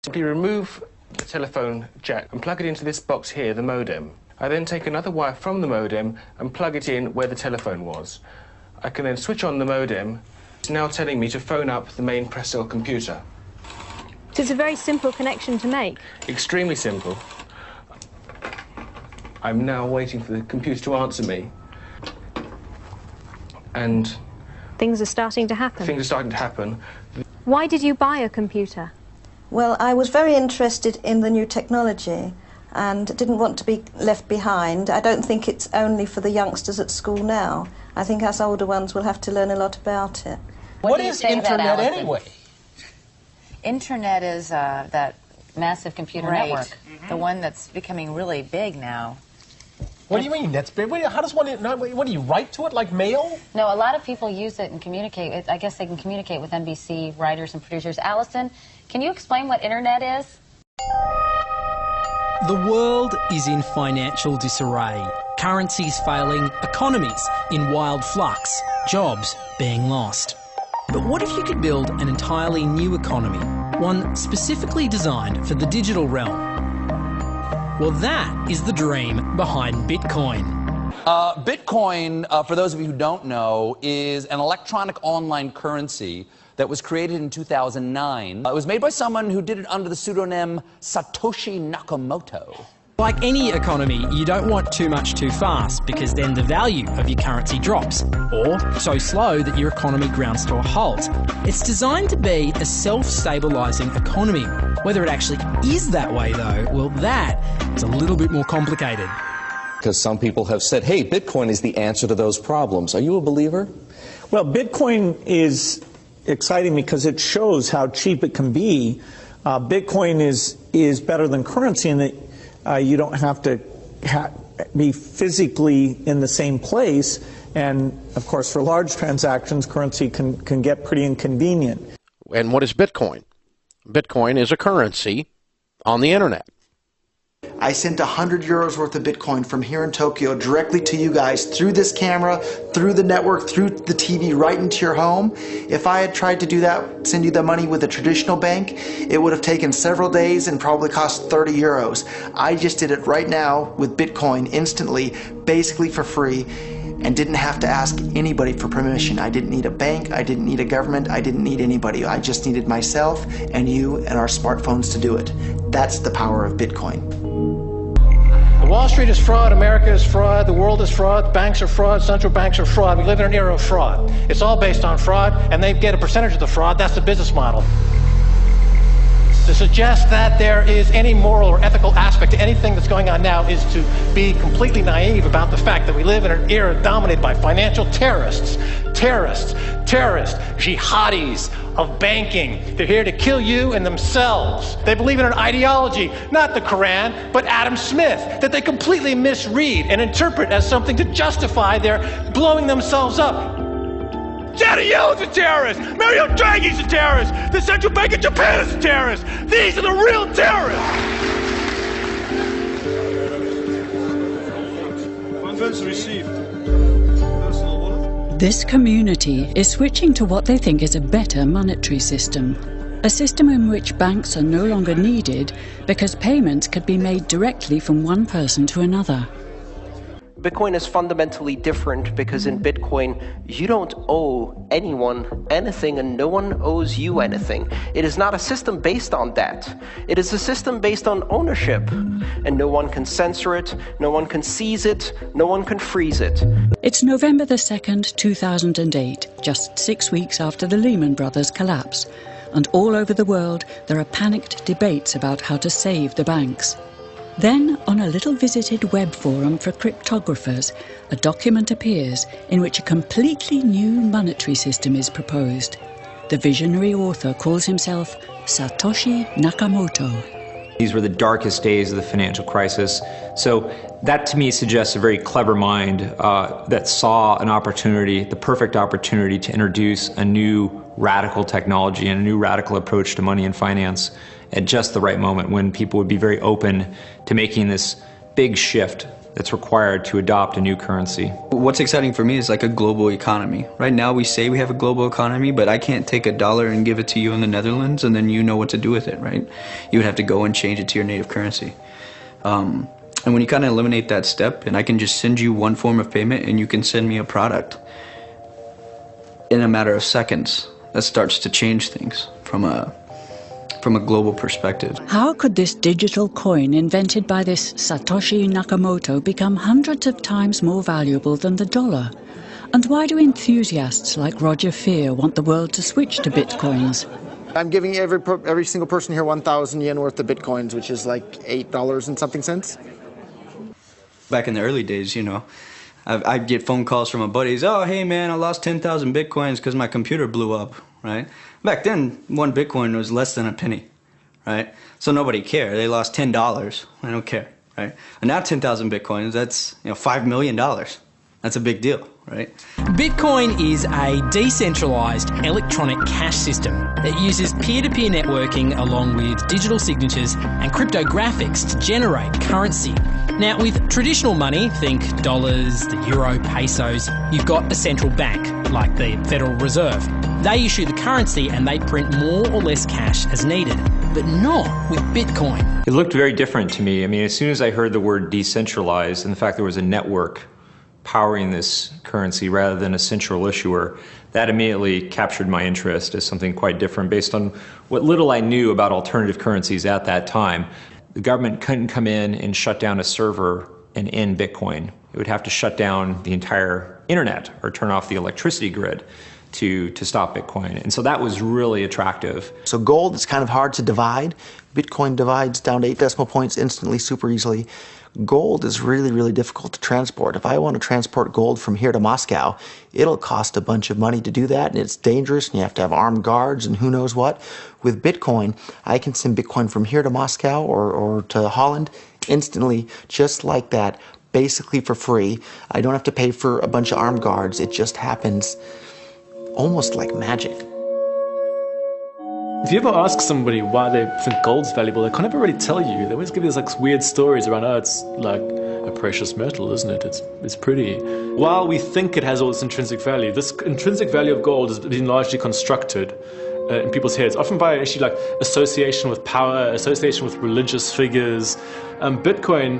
Simply remove the telephone jack and plug it into this box here, the modem. I then take another wire from the modem and plug it in where the telephone was. I can then switch on the modem. It's now telling me to phone up the main press cell computer. So it's a very simple connection to make. Extremely simple. I'm now waiting for the computer to answer me. And things are starting to happen. Things are starting to happen. Why did you buy a computer? Well, I was very interested in the new technology and didn't want to be left behind. I don't think it's only for the youngsters at school now. I think us older ones will have to learn a lot about it. What is Internet anyway? Internet is that massive computer network, the one that's becoming really big now. What do you mean? That's big. How does one? What do you write to it like mail? No, a lot of people use it and communicate. I guess they can communicate with NBC writers and producers. Allison, can you explain what Internet is? The world is in financial disarray. Currencies failing, economies in wild flux, jobs being lost. But what if you could build an entirely new economy, one specifically designed for the digital realm? Well, that is the dream behind Bitcoin. Bitcoin, for those of you who don't know, is an electronic online currency that was created in 2009. It was made by someone who did it under the pseudonym Satoshi Nakamoto. Like any economy, you don't want too much too fast, because then the value of your currency drops, or so slow that your economy grounds to a halt. It's designed to be a self-stabilising economy. Whether it actually is that way, though, well, that is a little bit more complicated. Because some people have said, hey, Bitcoin is the answer to those problems. Are you a believer? Well, Bitcoin is exciting because it shows how cheap it can be. Bitcoin is better than currency in that you don't have to be physically in the same place. And, of course, for large transactions, currency can get pretty inconvenient. And what is Bitcoin? Bitcoin is a currency on the internet. I sent 100 euros worth of Bitcoin from here in Tokyo directly to you guys through this camera, through the network, through the TV, right into your home. If I had tried to do that, send you the money with a traditional bank, it would have taken several days and probably cost 30 euros. I just did it right now with Bitcoin instantly, basically for free, and didn't have to ask anybody for permission. I didn't need a bank, I didn't need a government, I didn't need anybody. I just needed myself and you and our smartphones to do it. That's the power of Bitcoin. Wall Street is fraud, America is fraud, the world is fraud, banks are fraud, central banks are fraud. We live in an era of fraud. It's all based on fraud, and they get a percentage of the fraud. That's the business model. To suggest that there is any moral or ethical aspect to anything that's going on now is to be completely naive about the fact that we live in an era dominated by financial terrorists, jihadis of banking. They're here to kill you and themselves. They believe in an ideology, not the Quran, but Adam Smith, that they completely misread and interpret as something to justify their blowing themselves up. Janet Yellen's a terrorist! Mario Draghi's a terrorist! The Central Bank of Japan is a terrorist! These are the real terrorists! Funds received. This community is switching to what they think is a better monetary system. A system in which banks are no longer needed because payments could be made directly from one person to another. Bitcoin is fundamentally different because in Bitcoin, you don't owe anyone anything and no one owes you anything. It is not a system based on debt. It is a system based on ownership. And no one can censor it, no one can seize it, no one can freeze it. It's November the 2nd, 2008, just 6 weeks after the Lehman Brothers collapse. And all over the world, there are panicked debates about how to save the banks. Then, on a little visited web forum for cryptographers, a document appears in which a completely new monetary system is proposed. The visionary author calls himself Satoshi Nakamoto. These were the darkest days of the financial crisis. So that to me suggests a very clever mind that saw an opportunity, the perfect opportunity to introduce a new radical technology and a new radical approach to money and finance at just the right moment when people would be very open to making this big shift that's required to adopt a new currency. What's exciting for me is like a global economy. Right now we say we have a global economy, but I can't take $1 and give it to you in the Netherlands and then you know what to do with it, right? You would have to go and change it to your native currency. And when you kind of eliminate that step, and I can just send you one form of payment and you can send me a product in a matter of seconds, that starts to change things from a global perspective. How could this digital coin invented by this Satoshi Nakamoto become hundreds of times more valuable than the dollar? And why do enthusiasts like Roger Fear want the world to switch to bitcoins? I'm giving every single person here 1,000 yen worth of bitcoins, which is like $8 and something cents. Back in the early days, you know, I'd get phone calls from my buddies. Oh, hey man, I lost 10,000 bitcoins because my computer blew up, right? Back then, one bitcoin was less than a penny, right? So nobody cared. They lost $10. I don't care, right? And now 10,000 bitcoins, that's, you know, $5 million. That's a big deal, right? Bitcoin is a decentralised electronic cash system that uses peer-to-peer networking along with digital signatures and cryptographics to generate currency. Now, with traditional money, think dollars, the euro, pesos, you've got a central bank, like the Federal Reserve. They issue the currency and they print more or less cash as needed, but not with Bitcoin. It looked very different to me. I mean, as soon as I heard the word decentralized and the fact there was a network powering this currency rather than a central issuer, that immediately captured my interest as something quite different based on what little I knew about alternative currencies at that time. The government couldn't come in and shut down a server and end Bitcoin. It would have to shut down the entire internet or turn off the electricity grid to stop Bitcoin. And so that was really attractive. So gold is kind of hard to divide. Bitcoin divides down to 8 decimal points instantly, super easily. Gold is really, really difficult to transport. If I want to transport gold from here to Moscow, it'll cost a bunch of money to do that, and it's dangerous, and you have to have armed guards and who knows what. With Bitcoin, I can send Bitcoin from here to Moscow or to Holland instantly, just like that, basically for free. I don't have to pay for a bunch of armed guards. It just happens almost like magic. If you ever ask somebody why they think gold's valuable, they can't ever really tell you. They always give you these like weird stories around, oh, it's like a precious metal, isn't it? It's pretty. While we think it has all this intrinsic value, this intrinsic value of gold has been largely constructed in people's heads, often by actually like association with power, association with religious figures. Bitcoin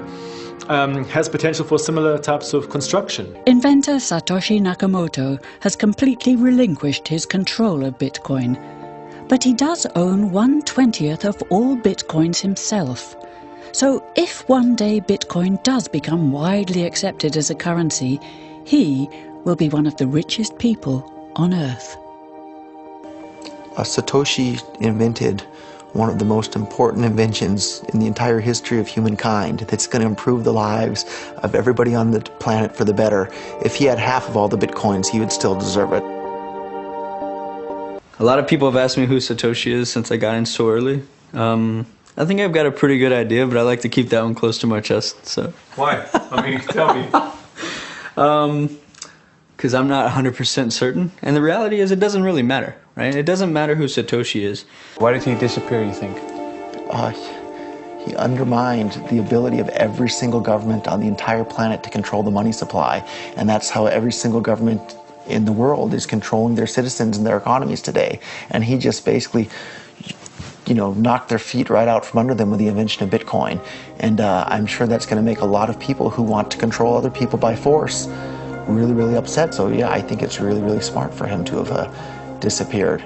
has potential for similar types of construction. Inventor Satoshi Nakamoto has completely relinquished his control of Bitcoin. But he does own 1/20th of all Bitcoins himself. So if one day Bitcoin does become widely accepted as a currency, he will be one of the richest people on Earth. Satoshi invented one of the most important inventions in the entire history of humankind that's going to improve the lives of everybody on the planet for the better. If he had half of all the Bitcoins, he would still deserve it. A lot of people have asked me who Satoshi is since I got in so early. I think I've got a pretty good idea, but I like to keep that one close to my chest. So. Why? I mean, tell me. Because I'm not 100% certain. And the reality is it doesn't really matter, right? It doesn't matter who Satoshi is. Why did he disappear, you think? He undermined the ability of every single government on the entire planet to control the money supply. And that's how every single government in the world is controlling their citizens and their economies today. And he just basically, you know, knocked their feet right out from under them with the invention of Bitcoin. And I'm sure that's going to make a lot of people who want to control other people by force really, really upset. So yeah, I think it's really, really smart for him to have disappeared.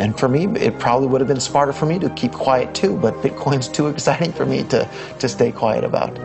And for me, it probably would have been smarter for me to keep quiet too, but Bitcoin's too exciting for me to stay quiet about.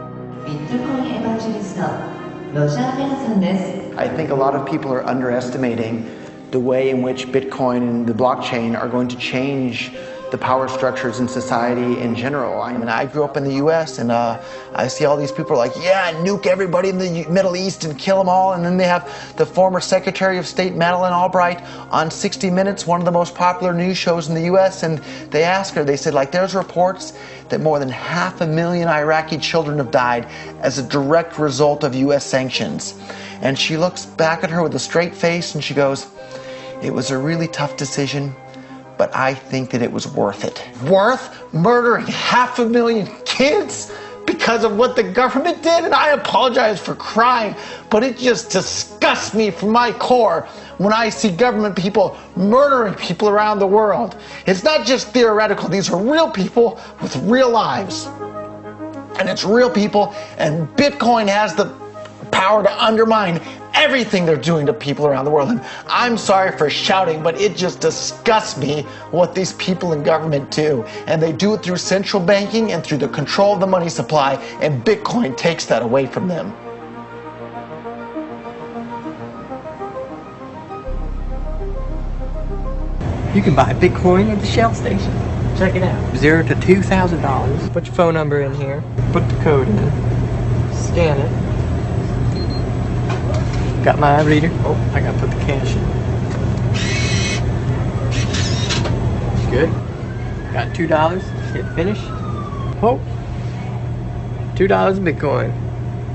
I think a lot of people are underestimating the way in which Bitcoin and the blockchain are going to change the power structures in society in general. I mean, I grew up in the US and I see all these people like, yeah, nuke everybody in the Middle East and kill them all. And then they have the former Secretary of State Madeleine Albright on 60 Minutes, one of the most popular news shows in the US. And they asked her, they said, like, there's reports that more than 500,000 Iraqi children have died as a direct result of US sanctions. And she looks back at her with a straight face and she goes, it was a really tough decision, but I think that it was worth it. Worth murdering 500,000 kids because because of what the government did, and I apologize for crying, but it just disgusts me from my core when I see government people murdering people around the world. It's not just theoretical. These are real people with real lives. And it's real people, and Bitcoin has the power to undermine everything they're doing to people around the world. And I'm sorry for shouting, but it just disgusts me what these people in government do. And they do it through central banking and through the control of the money supply, and Bitcoin takes that away from them. You can buy Bitcoin at the Shell station. Check it out. $0 to $2,000. Put your phone number in here. Put the code in. Scan it. Got my reader. Oh, I gotta put the cash in. Good. Got $2. Hit finish. Oh. $2 in Bitcoin.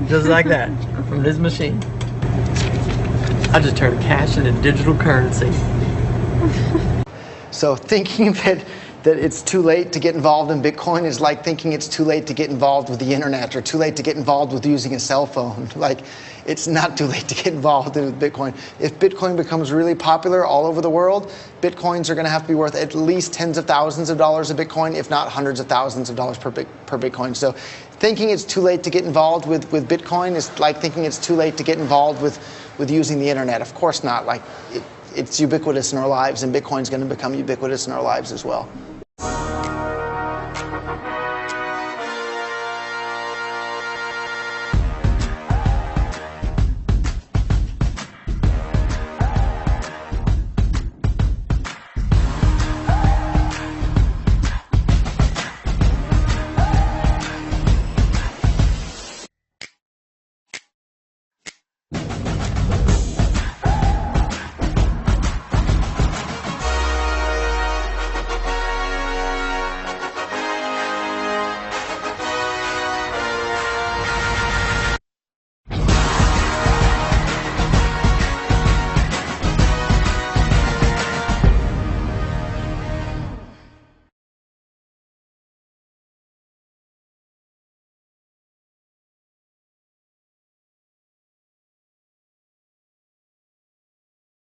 Just like that. From this machine. I just turned cash into digital currency. So thinking that it's too late to get involved in Bitcoin is like thinking it's too late to get involved with the internet or too late to get involved with using a cell phone. Like, it's not too late to get involved in Bitcoin. If Bitcoin becomes really popular all over the world, Bitcoins are going to have to be worth at least tens of thousands of dollars a Bitcoin, if not hundreds of thousands of dollars per Bitcoin. So thinking it's too late to get involved with Bitcoin is like thinking it's too late to get involved with using the internet. Of course not. Like, it's ubiquitous in our lives, and Bitcoin's going to become ubiquitous in our lives as well.